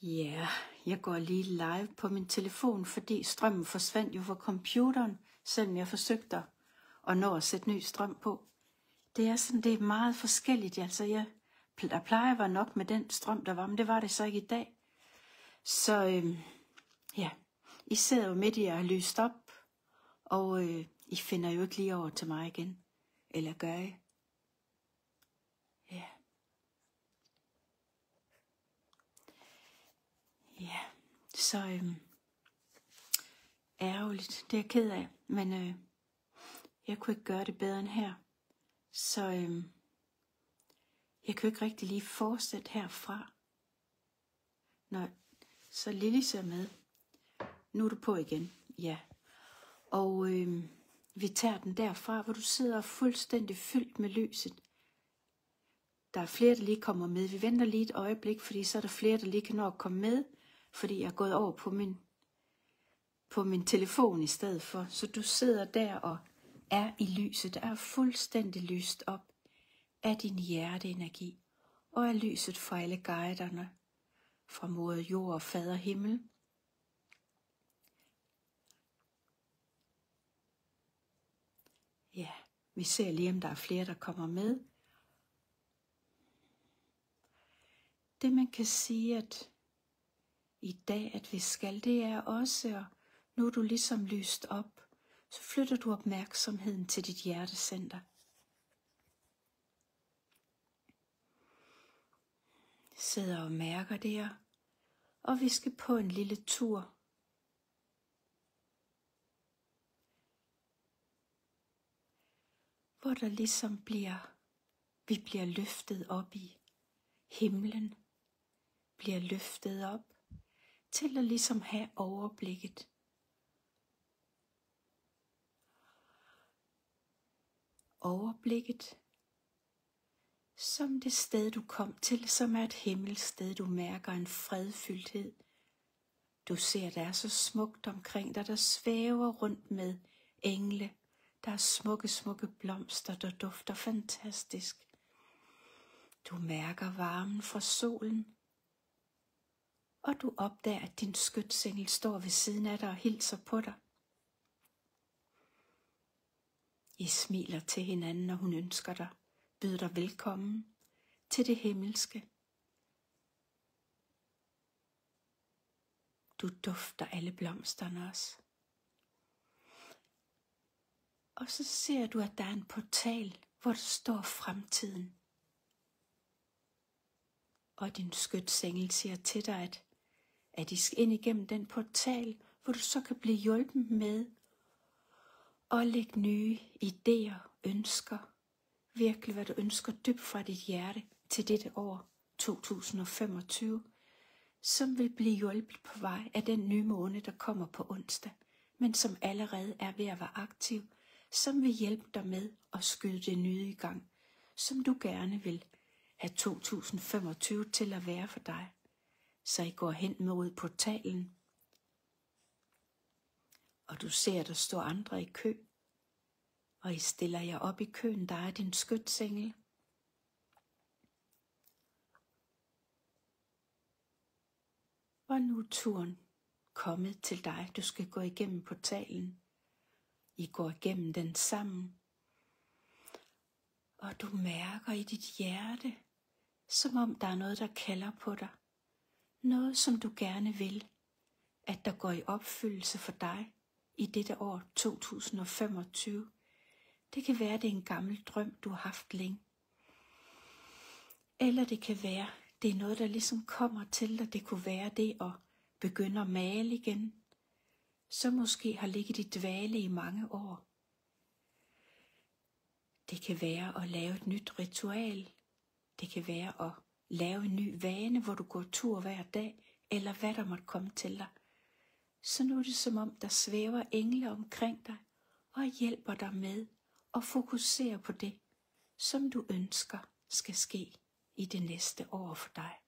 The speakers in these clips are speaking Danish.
Ja, jeg går lige live på min telefon, fordi strømmen forsvandt jo fra computeren, selvom jeg forsøgte at nå at sætte ny strøm på. Det er meget forskelligt. Altså, der plejer var nok med den strøm, der var, men det var det så ikke i dag. Så ja, I sidder jo midt i at have lyst op, og I finder jo ikke lige over til mig igen. Eller gør I? Ja. Ja, så ærgerligt. Det er jeg ked af, men jeg kunne ikke gøre det bedre end her. Så jeg kan jo ikke rigtig lige fortsætte herfra. Nå, så Lillis er med. Nu er du på igen. Ja. Og vi tager den derfra, hvor du sidder fuldstændig fyldt med lyset. Der er flere, der lige kommer med. Vi venter lige et øjeblik, fordi så er der flere, der lige kan nå at komme med. Fordi jeg er gået over på min telefon i stedet for. Så du sidder der og er i lyset. Der er fuldstændig lyst op af din hjerteenergi. Og af lyset fra alle guiderne. Fra moder jord og fader himmel. Ja, vi ser lige, om der er flere, der kommer med. Det man kan sige, at i dag, at vi skal, det er også, og nu er du ligesom lyst op, så flytter du opmærksomheden til dit hjertecenter. Sidder og mærker det, og vi skal på en lille tur. Hvor der ligesom vi bliver løftet op i himlen, bliver løftet op til at ligesom have overblikket. Overblikket som det sted du kom til, som er et himmelsted, du mærker en fredfyldthed. Du ser, der er så smukt omkring dig, der svæver rundt med engle. Der er smukke, smukke blomster, der dufter fantastisk. Du mærker varmen fra solen. Og du opdager, at din skytsengel står ved siden af dig og hilser på dig. I smiler til hinanden, når hun ønsker dig, byder dig velkommen til det himmelske. Du dufter alle blomsterne også. Og så ser du, at der er en portal, hvor der står fremtiden. Og din skytsengel siger til dig, at I skal ind igennem den portal, hvor du så kan blive hjulpet med at lægge nye idéer, ønsker, virkelig hvad du ønsker dybt fra dit hjerte til dette år 2025, som vil blive hjulpet på vej af den nye måned, der kommer på onsdag, men som allerede er ved at være aktiv, som vil hjælpe dig med at skyde det nye i gang, som du gerne vil have 2025 til at være for dig. Så I går hen mod portalen, og du ser, der står andre i kø, og I stiller jer op i køen, der er din skytsengel. Og nu er turen kommet til dig. Du skal gå igennem portalen. I går igennem den sammen. Og du mærker i dit hjerte, som om der er noget, der kalder på dig. Noget, som du gerne vil, at der går i opfyldelse for dig i dette år 2025. Det kan være, det er en gammel drøm, du har haft længe. Eller det kan være, det er noget, der ligesom kommer til dig. Det kunne være det at begynde at male igen, som måske har ligget i dvale i mange år. Det kan være at lave et nyt ritual. Det kan være at lave en ny vane, hvor du går tur hver dag, eller hvad der måtte komme til dig. Så nu er det som om, der svæver engle omkring dig og hjælper dig med at fokusere på det, som du ønsker skal ske i det næste år for dig.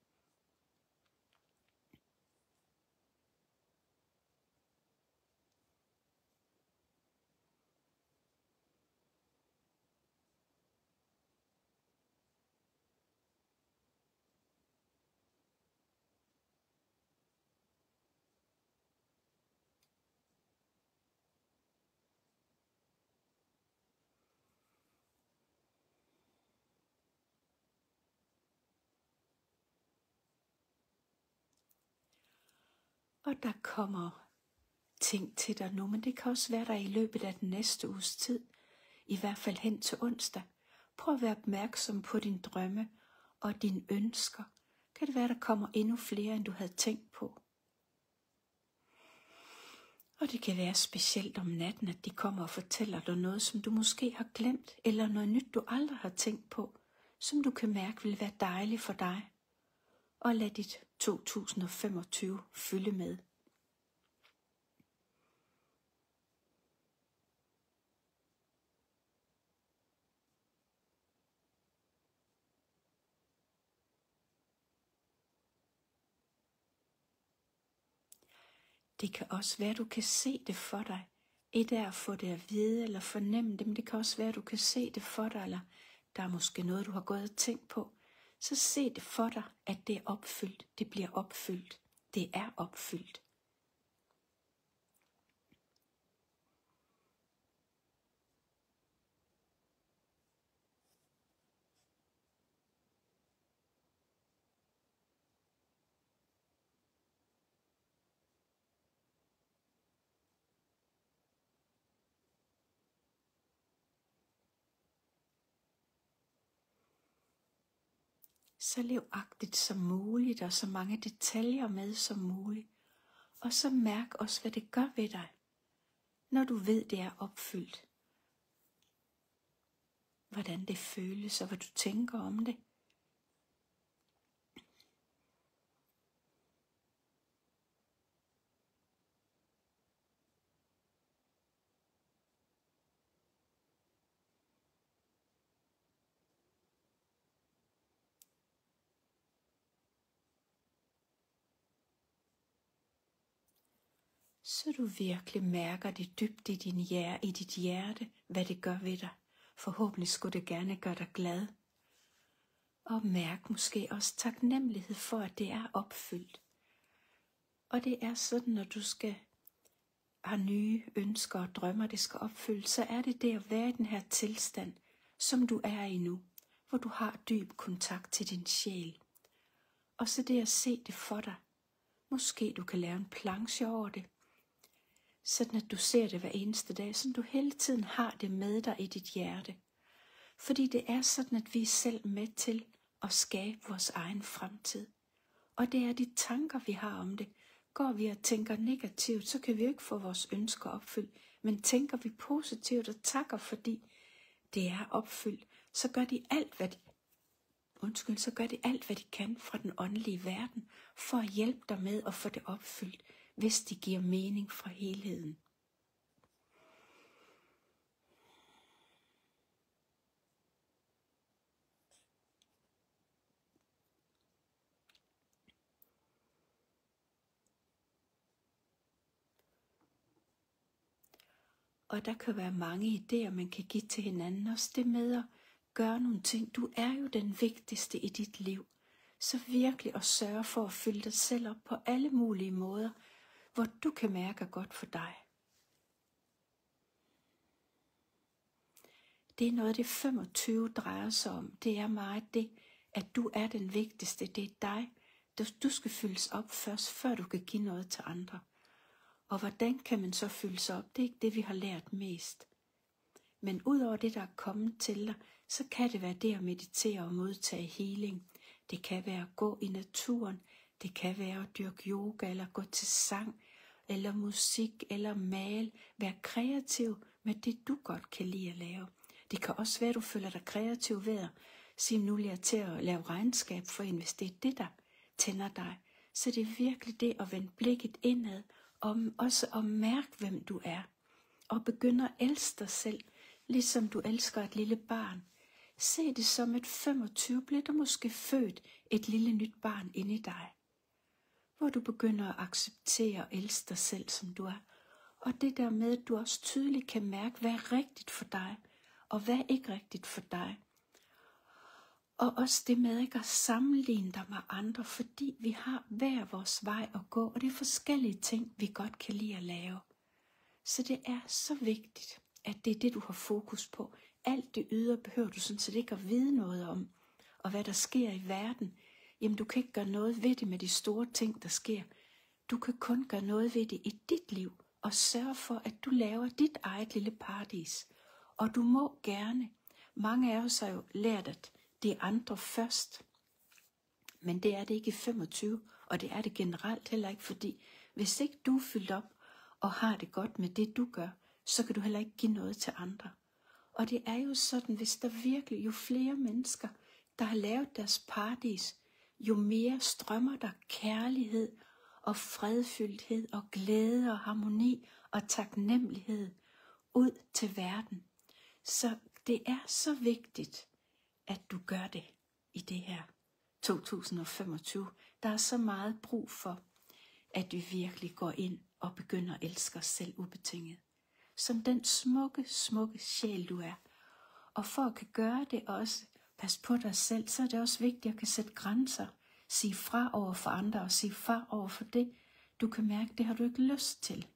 Og der kommer ting til dig nu, men det kan også være der i løbet af den næste uges tid, i hvert fald hen til onsdag. Prøv at være opmærksom på dine drømme og dine ønsker. Kan det være, der kommer endnu flere, end du havde tænkt på? Og det kan være specielt om natten, at de kommer og fortæller dig noget, som du måske har glemt, eller noget nyt, du aldrig har tænkt på, som du kan mærke vil være dejligt for dig. Og lad dit 2025 fylde med. Det kan også være, at du kan se det for dig. Et er at få det at vide eller fornemme det, men det kan også være, at du kan se det for dig, eller der er måske noget, du har gået og tænkt på. Så se det for dig, at det er opfyldt. Det bliver opfyldt. Det er opfyldt. Så lev agtigt som muligt, og så mange detaljer med som muligt. Og så mærk også, hvad det gør ved dig, når du ved, det er opfyldt. Hvordan det føles, og hvad du tænker om det. Så du virkelig mærker det dybt i dit hjerte, hvad det gør ved dig. Forhåbentlig skulle det gerne gøre dig glad. Og mærk måske også taknemmelighed for, at det er opfyldt. Og det er sådan, når du skal have nye ønsker og drømmer, det skal opfyldes, så er det at være i den her tilstand, som du er i nu, hvor du har dyb kontakt til din sjæl. Og så det at se det for dig. Måske du kan lave en planche over det, sådan at du ser det hver eneste dag, så du hele tiden har det med dig i dit hjerte. Fordi det er sådan, at vi er selv med til at skabe vores egen fremtid. Og det er de tanker, vi har om det. Går vi og tænker negativt, så kan vi ikke få vores ønsker opfyldt. Men tænker vi positivt og takker, fordi det er opfyldt, så gør de alt, hvad de kan fra den åndelige verden, for at hjælpe dig med at få det opfyldt, hvis de giver mening fra helheden. Og der kan være mange idéer, man kan give til hinanden. Også det med at gøre nogle ting. Du er jo den vigtigste i dit liv. Så virkelig at sørge for at fylde dig selv op på alle mulige måder, hvor du kan mærke godt for dig. Det er noget, det 25 drejer sig om. Det er meget det, at du er den vigtigste. Det er dig, du skal fyldes op først, før du kan give noget til andre. Og hvordan kan man så fyldes op? Det er ikke det, vi har lært mest. Men udover det, der er kommet til dig, så kan det være det at meditere og modtage healing. Det kan være at gå i naturen. Det kan være at dyrke yoga, eller gå til sang, eller musik, eller male. Vær kreativ med det, du godt kan lide at lave. Det kan også være, at du føler dig kreativ ved at sige, nu vil jeg til at lave regnskab for en, hvis det er det, der tænder dig. Så det er virkelig det at vende blikket indad, om også at mærke, hvem du er. Og begynde at elske dig selv, ligesom du elsker et lille barn. Se det som et 25, bliver der måske født et lille nyt barn inde i dig. Hvor du begynder at acceptere og elske dig selv, som du er. Og det der med, at du også tydeligt kan mærke, hvad er rigtigt for dig, og hvad er ikke rigtigt for dig. Og også det med ikke at sammenligne dig med andre, fordi vi har hver vores vej at gå, og det er forskellige ting, vi godt kan lide at lave. Så det er så vigtigt, at det er det, du har fokus på. Alt det ydre behøver du sådan set ikke at vide noget om, og hvad der sker i verden. Jamen, du kan ikke gøre noget ved det med de store ting, der sker. Du kan kun gøre noget ved det i dit liv, og sørge for, at du laver dit eget lille paradis. Og du må gerne. Mange af os har jo lært, at det er andre først. Men det er det ikke i 25, og det er det generelt heller ikke, fordi hvis ikke du er fyldt op og har det godt med det, du gør, så kan du heller ikke give noget til andre. Og det er jo sådan, hvis der virkelig, jo flere mennesker, der har lavet deres paradis, jo mere strømmer der kærlighed og fredfyldthed og glæde og harmoni og taknemmelighed ud til verden. Så det er så vigtigt, at du gør det i det her 2025. Der er så meget brug for, at vi virkelig går ind og begynder at elske os selv ubetinget. Som den smukke, smukke sjæl du er. Og for at kan gøre det også, pas på dig selv, så er det også vigtigt at kan sætte grænser. Sige fra over for andre og sige fra over for det, du kan mærke, det har du ikke lyst til.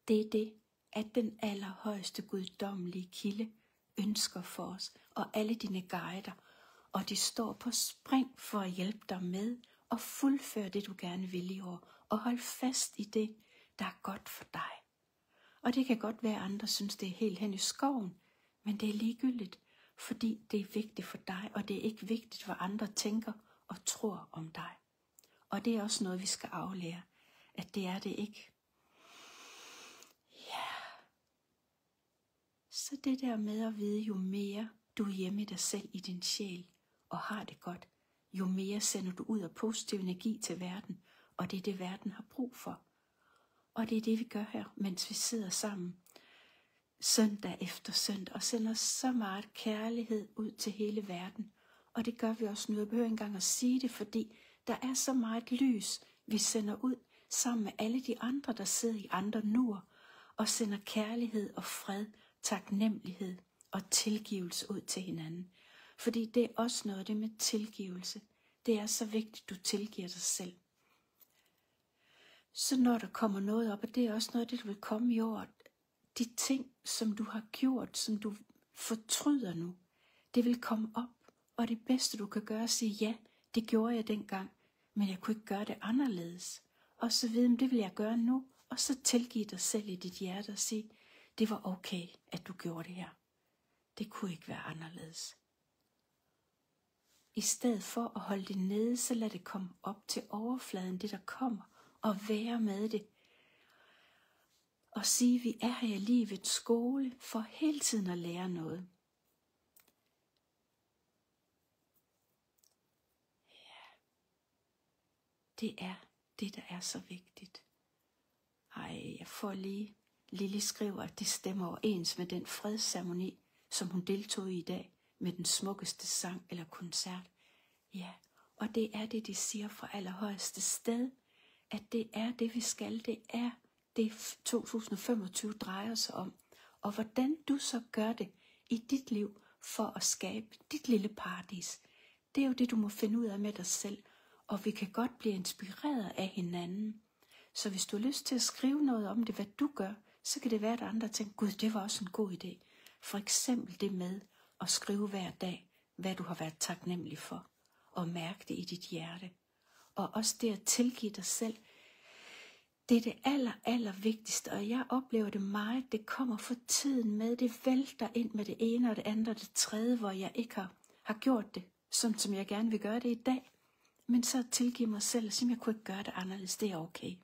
Det er det, at den allerhøjeste guddommelige kilde ønsker for os, og alle dine guider, og de står på spring for at hjælpe dig med at fuldføre det, du gerne vil i år, og hold fast i det, der er godt for dig. Og det kan godt være, at andre synes, det er helt hen i skoven, men det er ligegyldigt, fordi det er vigtigt for dig, og det er ikke vigtigt, hvad andre tænker og tror om dig. Og det er også noget, vi skal aflære, at det er det ikke. Ja. Så det der med at vide, jo mere du er hjemme i dig selv, i din sjæl, og har det godt, jo mere sender du ud af positiv energi til verden, og det er det, verden har brug for. Og det er det, vi gør her, mens vi sidder sammen, søndag efter søndag, og sender så meget kærlighed ud til hele verden. Og det gør vi også nu. Jeg behøver ikke engang at sige det, fordi der er så meget lys, vi sender ud sammen med alle de andre, der sidder i andre nuer, og sender kærlighed og fred, taknemmelighed og tilgivelse ud til hinanden. Fordi det er også noget af det med tilgivelse. Det er så vigtigt, du tilgiver dig selv. Så når der kommer noget op, og det er også noget af det, du vil komme i år, de ting, som du har gjort, som du fortryder nu, det vil komme op, og det bedste, du kan gøre, er at sige, ja, det gjorde jeg dengang, men jeg kunne ikke gøre det anderledes. Og så videre, det vil jeg gøre nu, og så tilgive dig selv i dit hjerte og sige, det var okay, at du gjorde det her. Det kunne ikke være anderledes. I stedet for at holde det nede, så lad det komme op til overfladen, det der kommer, og være med det. Og sige, vi er her i livets skole, for hele tiden at lære noget. Ja. Det er det, der er så vigtigt. Ej, jeg får lige, Lili skriver, at det stemmer overens med den fredsceremoni, som hun deltog i dag, med den smukkeste sang eller koncert. Ja, og det er det, de siger fra allerhøjeste sted, at det er det, vi skal. Det er det, 2025 drejer sig om. Og hvordan du så gør det i dit liv for at skabe dit lille paradis, det er jo det, du må finde ud af med dig selv. Og vi kan godt blive inspireret af hinanden. Så hvis du har lyst til at skrive noget om det, hvad du gør, så kan det være, at andre tænker, gud, det var også en god idé. For eksempel det med at skrive hver dag, hvad du har været taknemmelig for. Og mærke det i dit hjerte. Og også det at tilgive dig selv. Det er det aller vigtigste, og jeg oplever det meget. Det kommer for tiden med, det vælter ind med det ene og det andet og det tredje, hvor jeg ikke har gjort det, sådan som jeg gerne vil gøre det i dag. Men så tilgive mig selv og sige, at jeg kunne ikke gøre det anderledes, det er okay.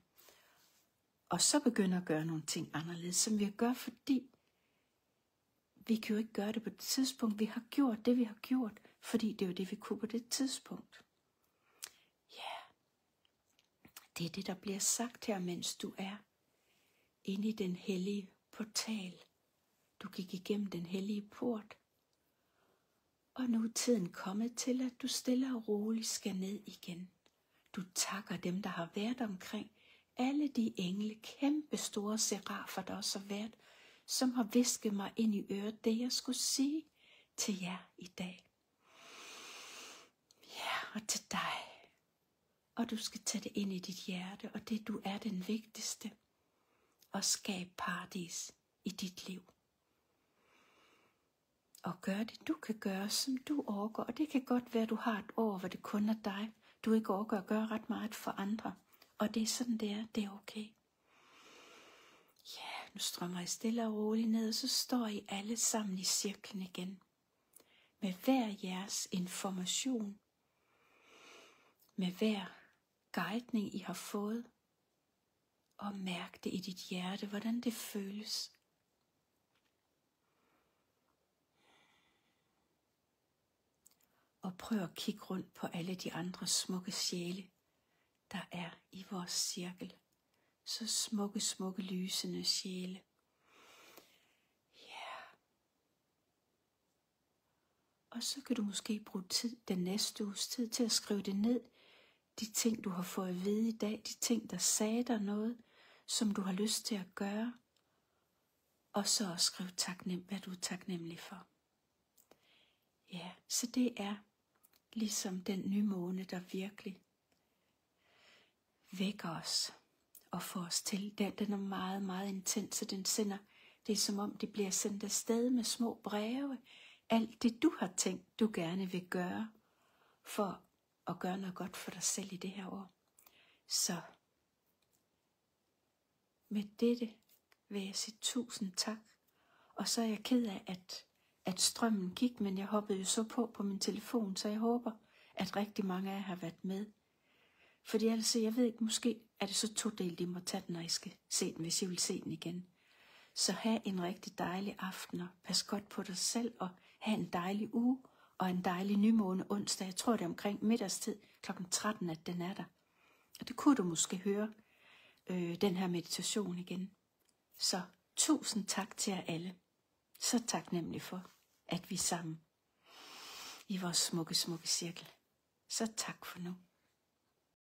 Og så begynder at gøre nogle ting anderledes, som vi gør, fordi vi kan jo ikke gøre det på det tidspunkt. Vi har gjort det, vi har gjort, fordi det er jo det, vi kunne på det tidspunkt. Ja, det er det, der bliver sagt her, mens du er inde i den hellige portal. Du gik igennem den hellige port. Og nu er tiden kommet til, at du stille og roligt skal ned igen. Du takker dem, der har været omkring. Alle de engle, kæmpe store serafer, der også har været, som har hvisket mig ind i øret, det jeg skulle sige til jer i dag. Ja, og til dig. Og du skal tage det ind i dit hjerte, og det du er den vigtigste. Og skabe paradis i dit liv. Og gør det, du kan gøre, som du orker. Og det kan godt være, at du har et år, hvor det kun er dig. Du ikke orker at gøre ret meget for andre. Og det er sådan, det er. Det er okay. Ja, nu strømmer I stille og roligt ned, og så står I alle sammen i cirklen igen. Med hver jeres information. Med hver guidning, I har fået. Og mærk det i dit hjerte, hvordan det føles. Og prøv at kigge rundt på alle de andre smukke sjæle, der er i vores cirkel. Så smukke, smukke, lysende sjæle. Ja. Og så kan du måske bruge den næste uges tid til at skrive det ned. De ting, du har fået at vide i dag. De ting, der sagde dig noget, som du har lyst til at gøre. Og så også skrive hvad du er taknemmelig for. Ja, så det er ligesom den nye måne, der virkelig vækker os og får os til. Den er meget, meget intens, og det er som om det bliver sendt afsted med små breve. Alt det du har tænkt, du gerne vil gøre, for at gøre noget godt for dig selv i det her år. Så med dette vil jeg sige 1000 tak. Og så er jeg ked af, at strømmen gik, men jeg hoppede jo så på min telefon, så jeg håber, at rigtig mange af jer har været med. Fordi ellers, jeg ved ikke, måske er det så todelt, I må tage den, når I skal se den, hvis I vil se den igen. Så have en rigtig dejlig aften, og pas godt på dig selv, og have en dejlig uge, og en dejlig nymåne onsdag. Jeg tror, det er omkring middagstid, kl. 13, at den er der. Og det kunne du måske høre, den her meditation igen. Så 1000 tak til jer alle. Så taknemmelig for, at vi er sammen i vores smukke, smukke cirkel. Så tak for nu.